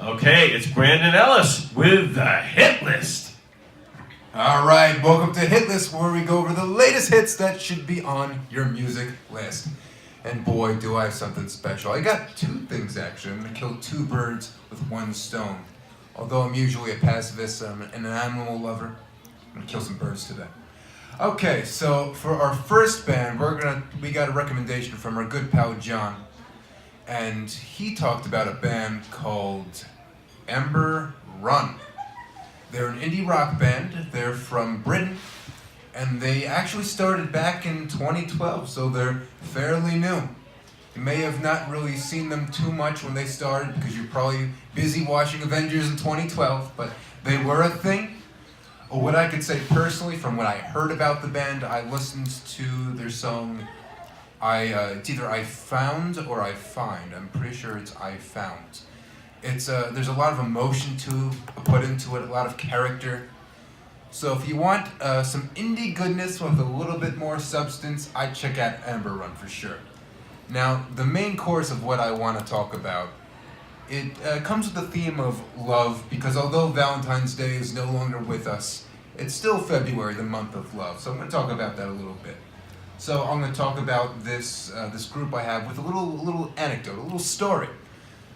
Okay, it's Brandon Ellis with the Hit List. All right, welcome to Hit List, where we go over the latest hits that should be on your music list. And boy, do I have something special. I got two things, actually. I'm going to kill two birds with one stone. Although I'm usually a pacifist and an animal lover, I'm going to kill some birds today. Okay, so for our first band, we got a recommendation from our good pal John. And he talked about a band called Ember Run. They're an indie rock band. They're from Britain, and they actually started back in 2012, so they're fairly new. You may have not really seen them too much when they started because you're probably busy watching Avengers in 2012, but they were a thing. What I could say personally from what I heard about the band, I listened to their song, it's either I Found or I Find. I'm pretty sure it's I Found. There's a lot of emotion put into it, a lot of character. So if you want some indie goodness with a little bit more substance, I'd check out Ember Run for sure. Now, the main course of what I want to talk about, it comes with the theme of love, because although Valentine's Day is no longer with us, it's still February, the month of love. So I'm going to talk about that a little bit. So I'm going to talk about this group I have with a little anecdote, a little story.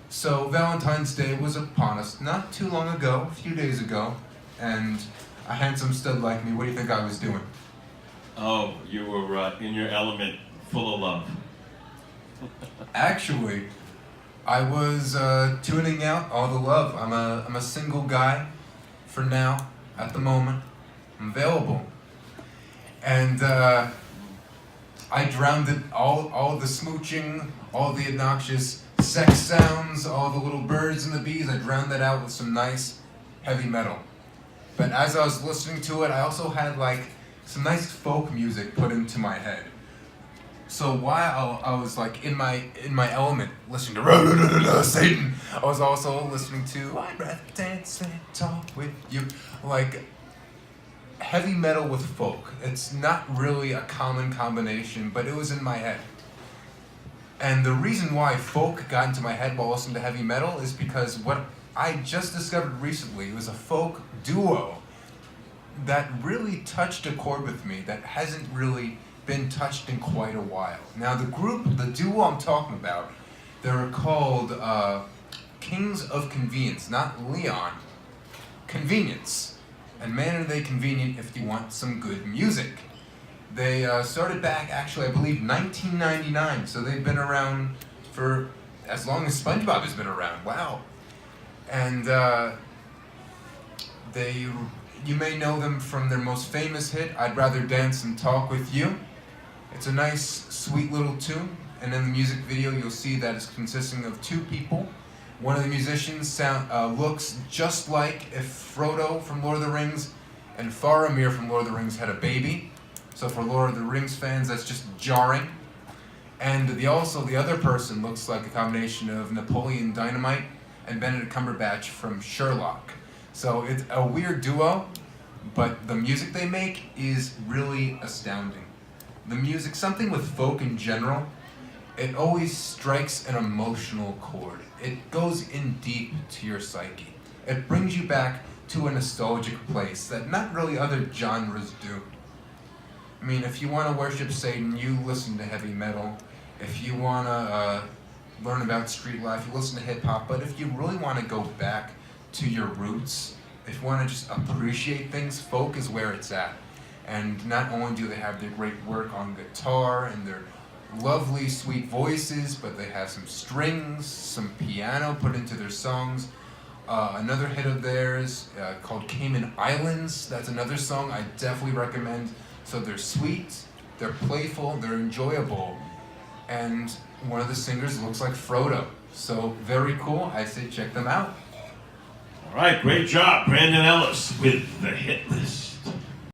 So Valentine's Day was upon us not too long ago, a few days ago, and a handsome stud like me, what do you think I was doing? Oh, you were in your element, full of love. Actually, I was tuning out all the love. I'm a single guy for now, at the moment. I'm available. And I drowned it, all the smooching, all the obnoxious sex sounds, all the little birds and the bees, I drowned that out with some nice heavy metal. But as I was listening to it, I also had like some nice folk music put into my head. So while I was like in my element, listening to Satan, I was also listening to I'd rather dance and talk with you, like heavy metal with folk. It's not really a common combination, but it was in my head. And the reason why folk got into my head while listening to heavy metal is because what I just discovered recently was a folk duo that really touched a chord with me that hasn't really been touched in quite a while. Now the duo I'm talking about, they're called Kings of Convenience, not Leon, Convenience. And man, are they convenient if you want some good music. They started back, actually, I believe, 1999, so they've been around for as long as SpongeBob has been around. Wow. And you may know them from their most famous hit, I'd Rather Dance and Talk With You. It's a nice, sweet little tune, and in the music video you'll see that it's consisting of two people. One of the musicians looks just like if Frodo from Lord of the Rings and Faramir from Lord of the Rings had a baby. So for Lord of the Rings fans, that's just jarring. And the other person looks like a combination of Napoleon Dynamite and Benedict Cumberbatch from Sherlock. So it's a weird duo, but the music they make is really astounding. The music, something with folk in general, it always strikes an emotional chord. It goes in deep to your psyche. It brings you back to a nostalgic place that not really other genres do. I mean, if you want to worship Satan, you listen to heavy metal. If you want to learn about street life, you listen to hip-hop. But if you really want to go back to your roots, if you want to just appreciate things, folk is where it's at. And not only do they have their great work on guitar and their lovely, sweet voices, but they have some strings, some piano put into their songs. Another hit of theirs called Cayman Islands, that's another song I definitely recommend. So they're sweet, they're playful, they're enjoyable, and one of the singers looks like Frodo. So very cool, I say check them out. All right, great job, Brandon Ellis with the Hit List.